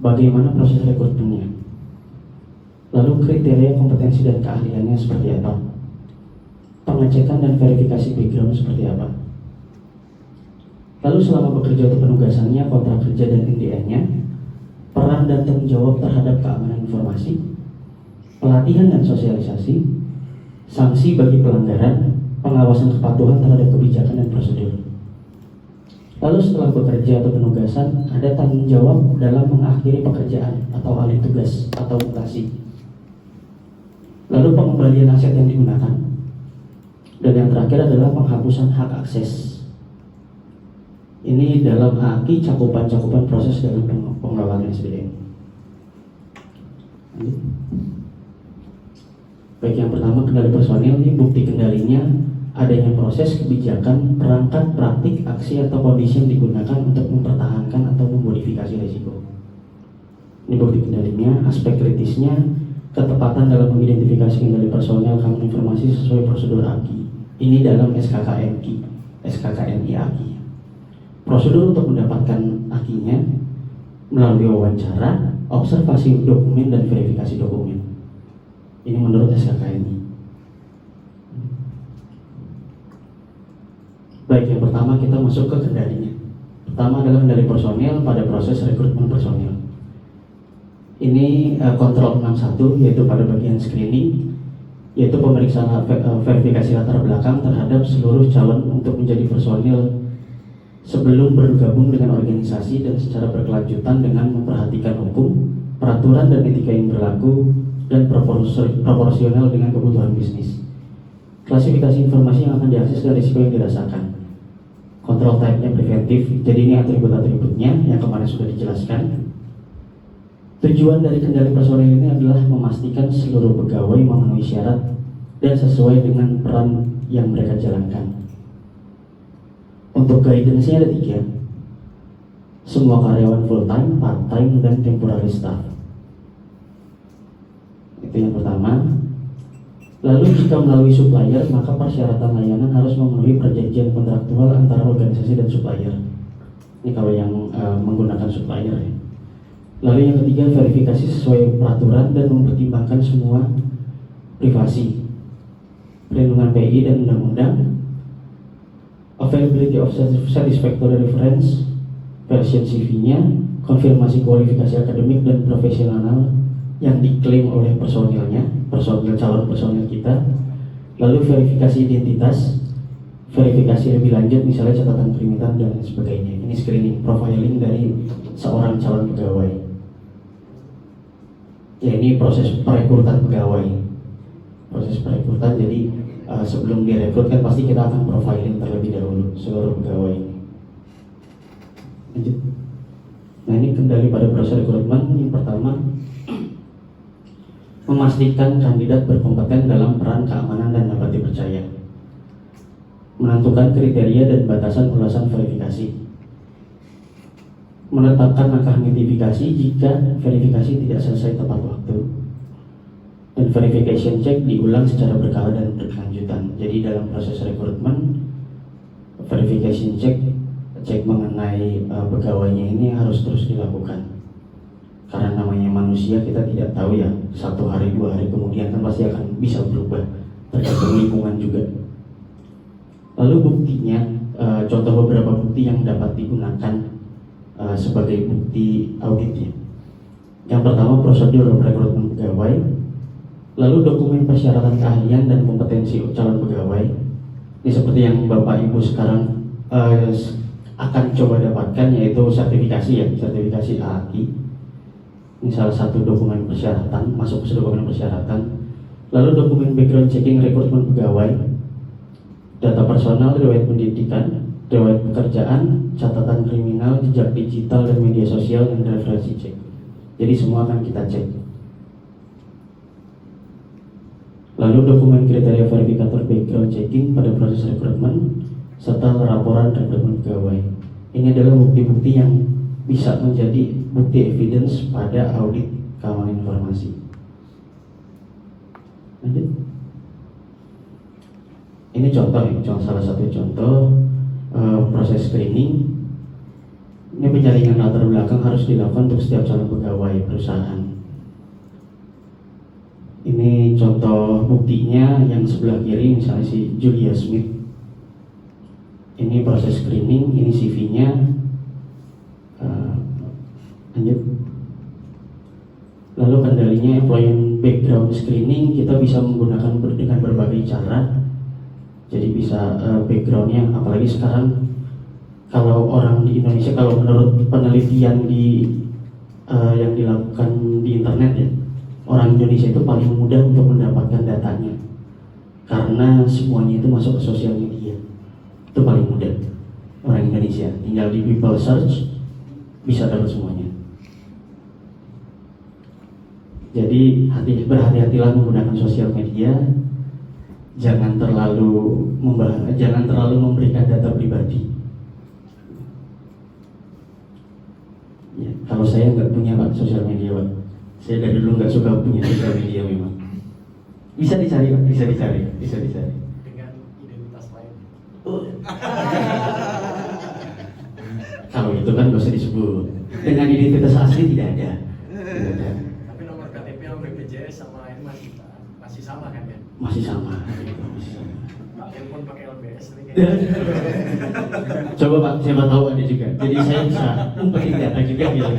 bagaimana proses rekrutmennya, lalu kriteria kompetensi dan keahliannya seperti apa, pengecekan dan verifikasi background seperti apa. Lalu selama bekerja untuk penugasannya, kontrak kerja dan NDA-nya, peran dan tanggung jawab terhadap keamanan informasi, pelatihan dan sosialisasi, sanksi bagi pelanggaran, pengawasan kepatuhan terhadap kebijakan dan prosedur. Lalu setelah bekerja atau penugasan, ada tanggung jawab dalam mengakhiri pekerjaan atau alih tugas atau mutasi. Lalu pengembalian aset yang digunakan. Dan yang terakhir adalah penghapusan hak akses. Ini dalam AAKI cakupan proses dalam pengelolaan SDM. Baik, yang pertama kendali personil. Ini bukti kendalinya adanya proses, kebijakan, perangkat, praktik, aksi atau kondisi yang digunakan untuk mempertahankan atau memodifikasi risiko. Ini bukti kendalinya. Aspek kritisnya, ketepatan dalam mengidentifikasi kendali personil keamanan informasi sesuai prosedur AAKI. Ini dalam SKKNI AAKI. Prosedur untuk mendapatkan AAKI-nya melalui wawancara, observasi dokumen, dan verifikasi dokumen. Ini menurut SKKNI. Baik, yang pertama kita masuk ke kendalinya. Pertama adalah kendali personil pada proses rekrutmen personil. Ini kontrol 61, yaitu pada bagian screening, yaitu pemeriksaan verifikasi latar belakang terhadap seluruh calon untuk menjadi personil sebelum bergabung dengan organisasi dan secara berkelanjutan dengan memperhatikan hukum, peraturan dan etika yang berlaku dan proporsional dengan kebutuhan bisnis. Klasifikasi informasi yang akan diakses dan risiko yang dirasakan. Kontrol type-nya preventif, jadi ini atribut-atributnya yang kemarin sudah dijelaskan. Tujuan dari kendali personil ini adalah memastikan seluruh pegawai memenuhi syarat dan sesuai dengan peran yang mereka jalankan. Untuk guidance-nya ada 3. Semua karyawan full-time, part-time, dan temporary staff. Itu yang pertama. Lalu jika melalui supplier, maka persyaratan layanan harus memenuhi perjanjian kontraktual antara organisasi dan supplier. Ini kalau yang menggunakan supplier ya. Lalu yang ketiga, verifikasi sesuai peraturan dan mempertimbangkan semua privasi, perlindungan PI dan undang-undang. Availability of satisfactory reference, version CV-nya, konfirmasi kualifikasi akademik dan profesional yang diklaim oleh personilnya, calon personil kita. Lalu verifikasi identitas, verifikasi lebih lanjut, misalnya catatan kriminan dan sebagainya. Ini screening, profiling dari seorang calon pegawai. Ya, ini proses perekrutan pegawai. Proses perekrutan, jadi sebelum direkrut kan pasti kita akan profiling terlebih dahulu seluruh pegawai ini. Lanjut. Nah, ini kendali pada proses rekrutmen. Yang pertama, memastikan kandidat berkompeten dalam peran keamanan dan dapat dipercaya. Menentukan kriteria dan batasan ulasan verifikasi. Menetapkan langkah notifikasi jika verifikasi tidak selesai tepat waktu. Dan verification check diulang secara berkala dan berkelanjutan. Jadi dalam proses rekrutmen, verification check mengenai pegawainya ini harus terus dilakukan. Karena namanya manusia, kita tidak tahu ya, 1 hari 2 hari kemudian kan pasti akan bisa berubah, tergantung lingkungan juga. Lalu buktinya, contoh beberapa bukti yang dapat digunakan sebagai bukti auditnya. Yang pertama, prosedur rekrutmen pegawai. Lalu dokumen persyaratan keahlian dan kompetensi calon pegawai. Ini seperti yang Bapak Ibu sekarang akan coba dapatkan, yaitu sertifikasi ya, sertifikasi AAKI. Ini salah satu dokumen persyaratan, masuk ke dokumen persyaratan. Lalu dokumen background checking rekrutmen pegawai, data personal, riwayat pendidikan, riwayat pekerjaan, catatan kriminal, jejak digital dan media sosial, dan referensi cek. Jadi semua akan kita cek. Lalu dokumen kriteria verifikator background checking pada proses rekrutmen serta laporan rekrutmen pegawai. Ini adalah bukti-bukti yang bisa menjadi bukti evidence pada audit keamanan informasi. Lanjut. Ini contoh ya, salah satu contoh proses screening. Ini penjaringan latar belakang harus dilakukan untuk setiap calon pegawai perusahaan. Ini contoh buktinya yang sebelah kiri, misalnya si Julia Smith. Ini proses screening, ini CV-nya. Lanjut. Lalu kendalinya employee background screening, kita bisa menggunakan dengan berbagai cara. Jadi bisa backgroundnya, apalagi sekarang kalau orang di Indonesia, kalau menurut penelitian yang dilakukan di internet ya, orang Indonesia itu paling mudah untuk mendapatkan datanya karena semuanya itu masuk ke sosial media. Itu paling mudah. Orang Indonesia tinggal di people search bisa dapat semuanya. Jadi berhati-hatilah menggunakan sosial media. Jangan terlalu memberikan data pribadi. Ya, kalau saya nggak punya Pak sosial media Pak. Saya dari dulu nggak suka punya sosial media memang. Bisa dicari Pak, bisa dicari. Dengan identitas lain. Kalau itu kan nggak usah disebut. Dengan identitas asli tidak ada. Tapi nomor KTP sama BPJS sama ini masih sama kan ya? Masih sama. Handphone pakai LBS nih Coba Pak, siapa tahu ada juga. Jadi saya bisa umpetin data juga gitu.